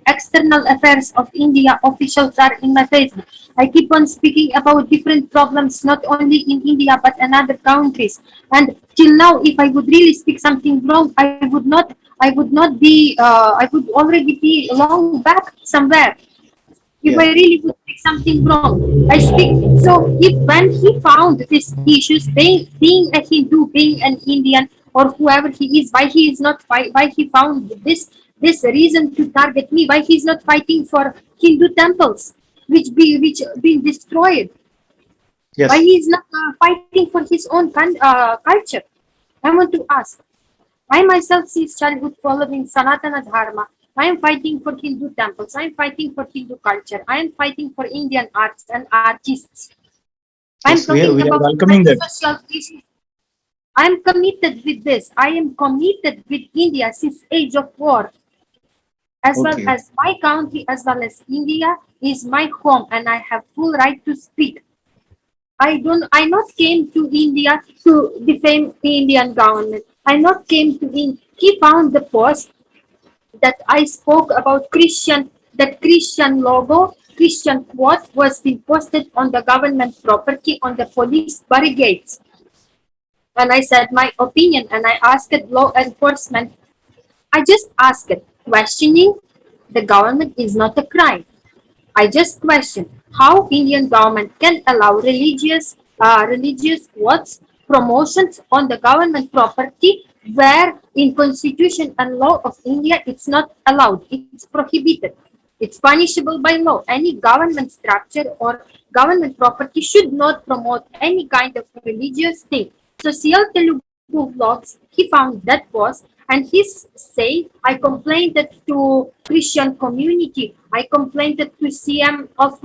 External Affairs of India officials are in my Facebook. I keep on speaking about different problems, not only in India but in other countries. And till now, if I would really speak something wrong, I would not be. I would already be long back somewhere. If Yeah. I really would speak something wrong, I speak. So if when he found these issues, being a Hindu, being an Indian, or whoever he is, why he is not why he found this reason to target me? Why he is not fighting for Hindu temples, which being destroyed? Why Yes. he is not fighting for his own culture? I want to ask. I myself since childhood following Sanatana Dharma. I am fighting for Hindu temples. I am fighting for Hindu culture. I am fighting for Indian arts and artists. I am Yes. talking We are about welcoming that. social issues. I am committed with this. I am committed with India since age of war. As well Okay. as my country, as well as India is my home, and I have full right to speak. I not came to India to defame the Indian government. I not came to in. He found the post that I spoke about that Christian logo, Christian quote was being posted on the government property on the police barricades. And I said my opinion and I asked law enforcement. I just asked it. Questioning the government is not a crime. I just question how Indian government can allow religious quotes promotions on the government property where in constitution and law of India it's not allowed. It's prohibited. It's punishable by law. Any government structure or government property should not promote any kind of religious thing. So CL Telugu vlogs, he found that post and he say, I complained it to Christian community. I complained it to CM of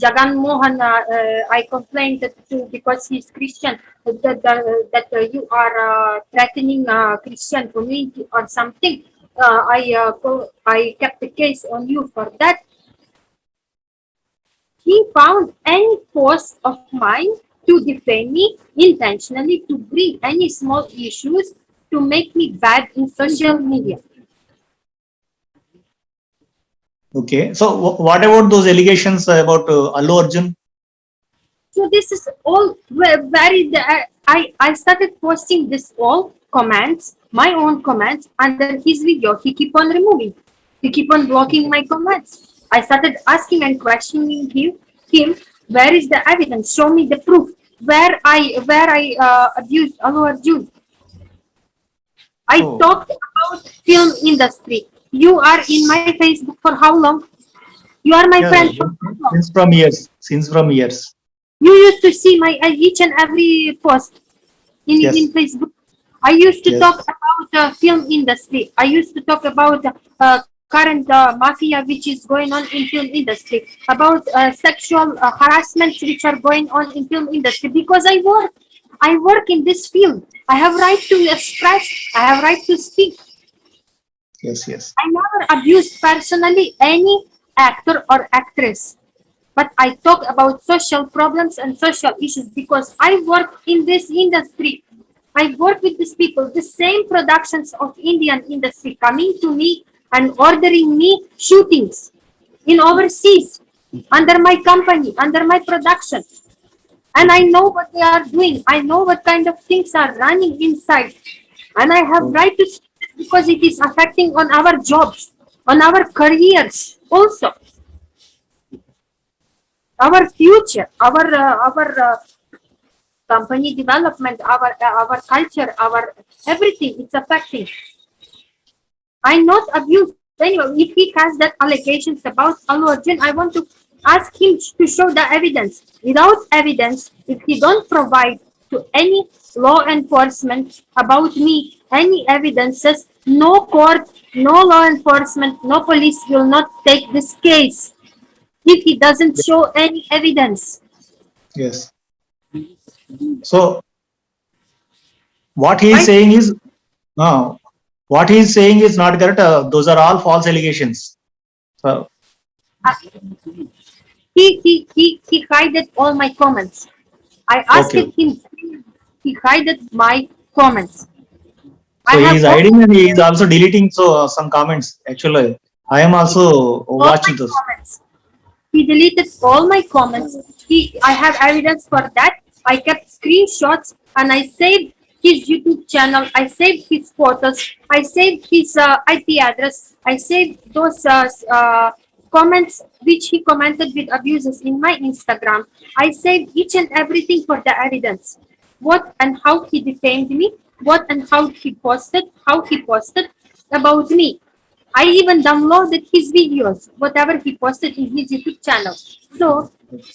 Jagan Mohan. I complained it to because he's Christian that you are threatening Christian community or something. I kept the case on you for that. He found any post of mine to defame me intentionally to bring any small issues to make me bad in social media. Okay. So what about those allegations about Allu Arjun? So this is all very. I started posting this all comments, my own comments under his video. He keep on removing. He keep on blocking my comments. I started asking and questioning him. Where is the evidence? Show me the proof. Where I abused Allu Arjun. I Oh. talked about film industry. You are in my Facebook for how long? You are my Yeah, friend for how long? since from years. Since from years. You used to see my each and every post Yes. in Facebook. I used to Yes. talk about film industry. I used to talk about current mafia which is going on in film industry, about sexual harassments which are going on in film industry because I work in this field. I have right to express. I have right to speak. Yes. Yes. I never abused personally any actor or actress, but I talk about social problems and social issues because I work in this industry. I work with these people, the same productions of Indian industry coming to me and ordering me shootings in overseas under my company, under my production. And I know what they are doing. I know what kind of things are running inside. And I have right to say that because it is affecting on our jobs, on our careers also, our future, our company development, our culture, our everything. It's affecting. I not abuse anyone. If he has that allegations about Allu Arjun, I want to ask him to show the evidence. Without evidence, if he don't provide to any law enforcement about me any evidences, no court, no law enforcement, no police will not take this case if he doesn't show any evidence. Yes. So what he I- is saying is, uh, what he is saying is not correct. Those are all false allegations. So, He hided all my comments. I asked Okay. him, he hided my comments. so he is all- hiding and he is also deleting some comments. Actually, I am also all watching my this. comments. He deleted all my comments. I have evidence for that. I kept screenshots and I saved his YouTube channel. I saved his photos. I saved his IP address. I saved those comments which he commented with abuses in my Instagram. I saved each and everything for the evidence. What and how he defamed me. What and how he posted about me. I even downloaded his videos, whatever he posted in his YouTube channel.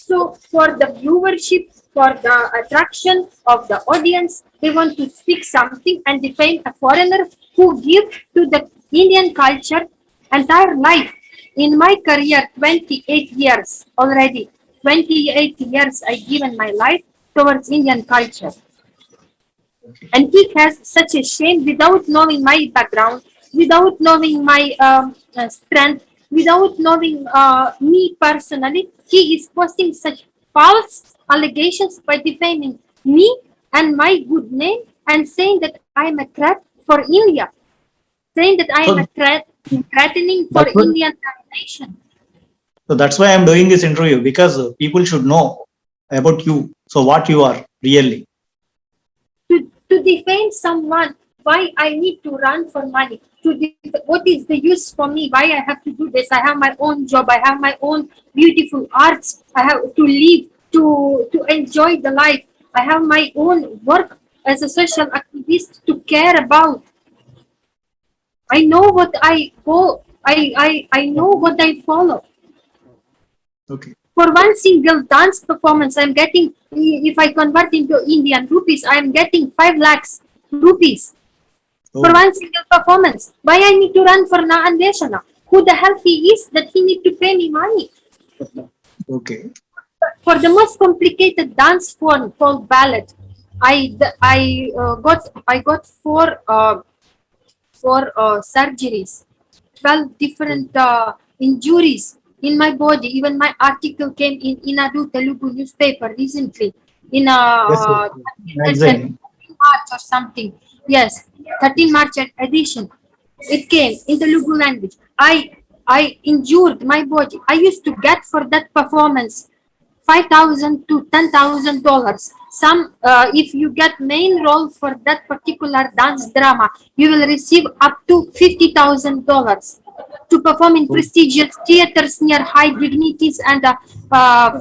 So for the viewership, for the attraction of the audience, they want to speak something and defame a foreigner who give to the Indian culture entire life. In my career, 28 years already, 28 years I given my life towards Indian culture. And he has such a shame without knowing my background, without knowing my strength, without knowing me personally. He is posting such false allegations by defaming me and my good name and saying that I am a threat for India, saying that I am a threat, threatening for That's what- Indian nation. So that's why I'm doing this interview, because people should know about you. So what you are really. To defame someone, why I need to run for money, what is the use for me, why I have to do this. I have my own job, I have my own beautiful arts, I have to live, to enjoy the life. I have my own work as a social activist to care about. I know what I go, I know what I follow. Okay. For one single dance performance, I'm getting, if I convert into Indian rupees, I'm getting 5 lakhs rupees for one single performance. Why I need to run for Andeshana? Who the hell he is that he need to pay me money? Okay. For the most complicated dance form called ballet, I got four surgeries, 12 different injuries in my body. Even my article came in Inadu Telugu newspaper recently in Yes, magazine. March or something. Yes, 13 March edition. It came in Telugu language. I injured my body. I used to get for that performance $5,000 to $10,000. Some, if you get main role for that particular dance drama, you will receive up to $50,000 to perform in prestigious theaters near high dignities and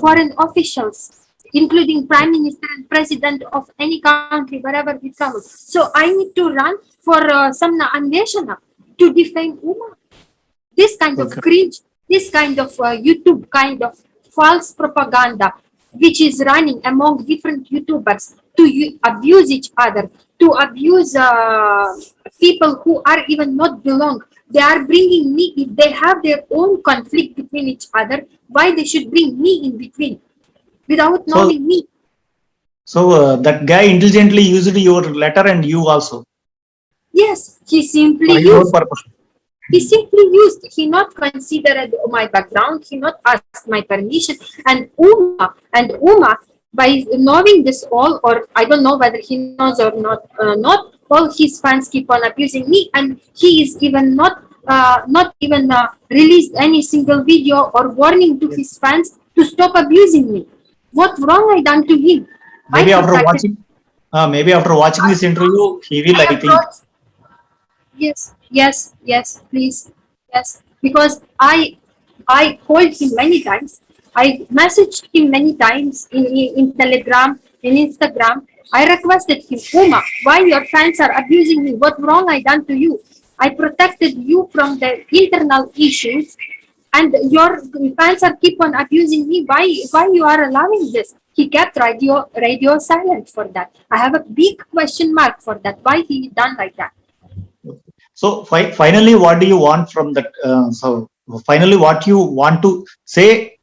foreign officials, including prime minister and president of any country, wherever we travel. So I need to run for some Andeshana to defame Uma. This kind of cringe, this kind of YouTube kind of false propaganda, which is running among different YouTubers to abuse each other, to abuse people who are even not belong. They are bringing me, if they have their own conflict between each other, why they should bring me in between without knowing me? So that guy intelligently used your letter and you also. Yes, he simply For your used. purpose. He simply used, he not considered my background, he not asked my permission. And Uma, by knowing this all, or I don't know whether he knows or not, all his fans keep on abusing me, and he is even not not even released any single video or warning to his fans to stop abusing me. What wrong I done to him? Maybe I after protected. watching this interview, he will, I I think. approached. Yes, please. Yes, because I called him many times. I messaged him many times in Telegram, in Instagram. I requested him, Uma, why your fans are abusing me? What wrong I done to you? I protected you from the internal issues, and your fans are keep on abusing me. Why you are allowing this? He kept radio silent for that. I have a big question mark for that. Why he done like that? So finally, what do you want from that? So finally, what you want to say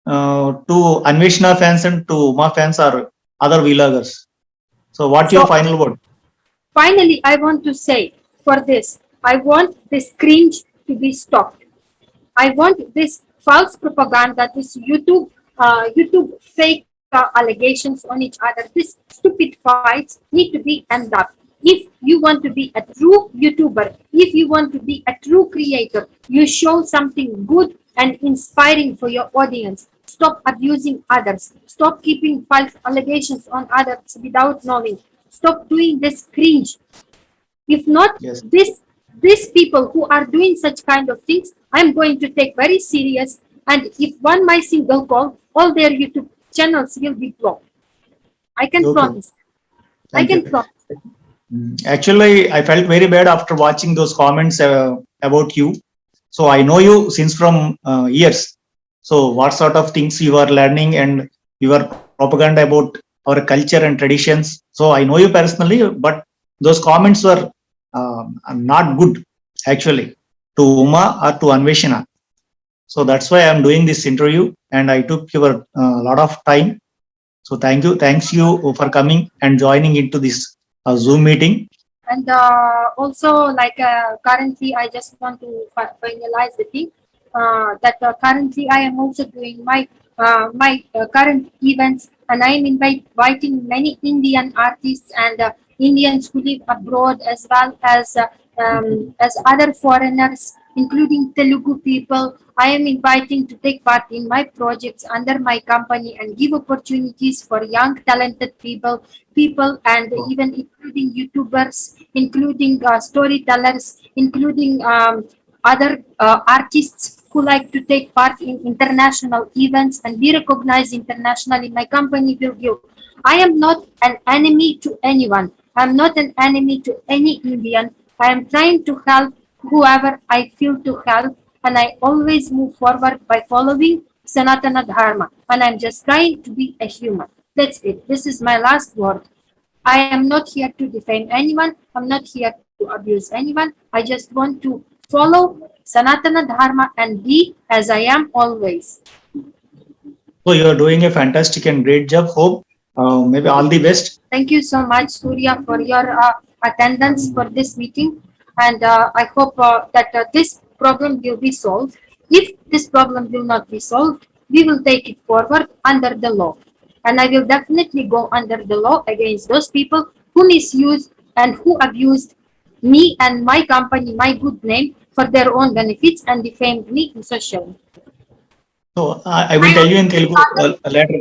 to Anveshna fans and to Uma fans or other vloggers? So what your So final word? finally, I want to say for this, I want this cringe to be stopped. I want this false propaganda, this YouTube fake allegations on each other, this stupid fights need to be end up. If you want to be a true YouTuber, if you want to be a true creator, you show something good and inspiring for your audience. Stop abusing others. Stop keeping false allegations on others without knowing. Stop doing this cringe. If not, Yes. these people who are doing such kind of things, I'm going to take very serious. And if one my single call, all their YouTube channels will be blocked. I can Okay. promise. I Thank can you. promise. Actually, I felt very bad after watching those comments about you. So I know you since from years. So what sort of things you are learning and your propaganda about our culture and traditions. So I know you personally, but those comments were not good actually to Uma or to Anveshana. So that's why I'm doing this interview and I took your lot of time. So thanks you for coming and joining into this Zoom meeting. And also, like currently, I just want to finalize the thing that currently I am also doing my current events, and I am inviting many Indian artists and Indians who live abroad, as well as other foreigners, including Telugu people. I am inviting to take part in my projects under my company and give opportunities for young talented people and even including YouTubers, including storytellers, including other artists who like to take part in international events and be recognized internationally. My company will give. I am not an enemy to anyone. I am not an enemy to any Indian. I am trying to help whoever I feel to help, and I always move forward by following Sanatana Dharma. And I'm just trying to be a human. That's it. This is my last word. I am not here to defame anyone. I'm not here to abuse anyone. I just want to follow Sanatana Dharma and be as I am always. So you are doing a fantastic and great job. Hope maybe all the best. Thank you so much, Surya, for your attendance for this meeting. And I hope that this problem will be solved. If this problem will not be solved, we will take it forward under the law. And I will definitely go under the law against those people who misused and who abused me and my company, my good name, for their own benefits and defamed me in social media. So I will tell you in Telugu later.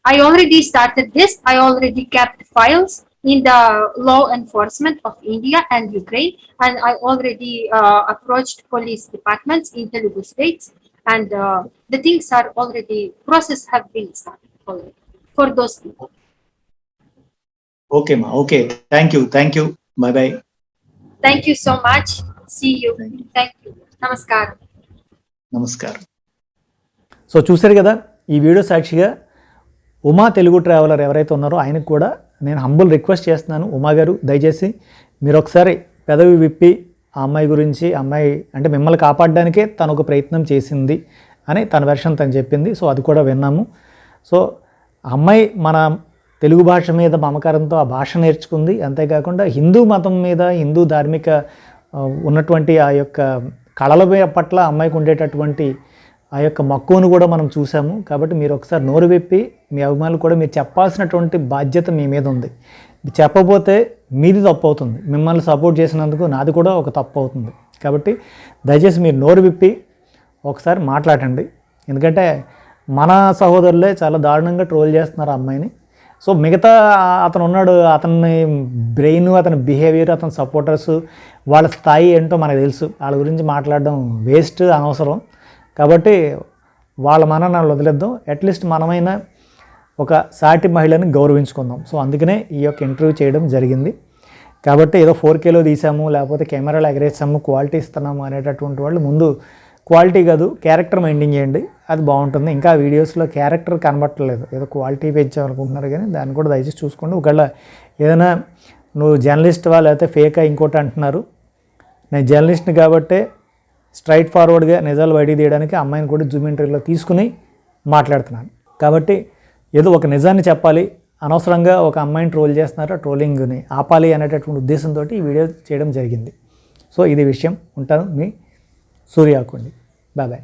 I already started this. I already kept files in the law enforcement of India and Ukraine, and I already approached police departments in Telugu states, and the things are already, process have been started already for those people. Okay, ma. Okay. Thank you. Bye bye. Thank you so much. See you. Thank you. Namaskaram. Namaskar. So చూశారు కదా ఈ video సాక్షిగా Uma Telugu traveller ఎవరైతే ఉన్నారో ఆయనకు కూడా నేను humble request చేస్తున్నాను. ఉమా గారు, దయచేసి మీరు ఒకసారి పెదవి విప్పి ఆ అమ్మాయి గురించి, అమ్మాయి అంటే మిమ్మల్ని కాపాడడానికే తను ఒక ప్రయత్నం చేసింది అని తన వెర్షన్ తను చెప్పింది. సో అది కూడా విన్నాము. సో అమ్మాయి మన తెలుగు భాష మీద మమకారంతో ఆ భాష నేర్చుకుంది. అంతేకాకుండా హిందూ మతం మీద, హిందూ ధార్మిక ఉన్నటువంటి ఆ యొక్క కళల పట్ల అమ్మాయికి ఉండేటటువంటి ఆ యొక్క మక్కువను కూడా మనం చూసాము. కాబట్టి మీరు ఒకసారి నోరు విప్పి మీ అభిమానులు కూడా మీరు చెప్పాల్సినటువంటి బాధ్యత మీ మీద ఉంది. చెప్పకపోతే మీది తప్పు అవుతుంది. మిమ్మల్ని సపోర్ట్ చేసినందుకు నాది కూడా ఒక తప్పు అవుతుంది. కాబట్టి దయచేసి మీరు నోరు విప్పి ఒకసారి మాట్లాడండి. ఎందుకంటే మన సహోదరులే చాలా దారుణంగా ట్రోల్ చేస్తున్నారు ఆ అమ్మాయిని. సో మిగతా అతను ఉన్నాడు, అతని బ్రెయిన్, అతని బిహేవియర్, అతని సపోర్టర్స్, వాళ్ళ స్థాయి ఏంటో మనకు తెలుసు. వాళ్ళ గురించి మాట్లాడడం వేస్ట్, అనవసరం. కాబట్టి వాళ్ళ మనల్ని వదిలేద్దాం. అట్లీస్ట్ మనమైనా ఒక సాటి మహిళని గౌరవించుకుందాం. సో అందుకనే ఈ యొక్క ఇంటర్వ్యూ చేయడం జరిగింది. కాబట్టి ఏదో 4Kలో తీసాము, లేకపోతే కెమెరాలో ఎగరేసాము, క్వాలిటీ ఇస్తున్నాము అనేటటువంటి వాళ్ళు ముందు క్వాలిటీ కాదు క్యారెక్టర్ మెయింటైన్ చేయండి, అది బాగుంటుంది. ఇంకా వీడియోస్లో క్యారెక్టర్ కనబట్టలేదు, ఏదో క్వాలిటీ పెంచాలనుకుంటున్నారు కానీ దాన్ని కూడా దయచేసి చూసుకోండి. ఒకవేళ ఏదైనా నువ్వు జర్నలిస్ట్వా లేకపోతే ఫేకా ఇంకోటి అంటున్నారు, నేను జర్నలిస్ట్ని కాబట్టే స్ట్రైట్ ఫార్వర్డ్గా నిజాలు బయటికి తీయడానికి అమ్మాయిని కూడా జూమ్ ఇంటర్వ్యూలో తీసుకుని మాట్లాడుతున్నాను. కాబట్టి ఏదో ఒక నిజాన్ని చెప్పాలి, అనవసరంగా ఒక అమ్మాయిని ట్రోల్ చేస్తున్నారు, ట్రోలింగ్ని ఆపాలి అనేటటువంటి ఉద్దేశంతో ఈ వీడియో చేయడం జరిగింది. సో ఇది విషయం. ఉంటాను, మీ సూర్యాకుండి. Bye bye.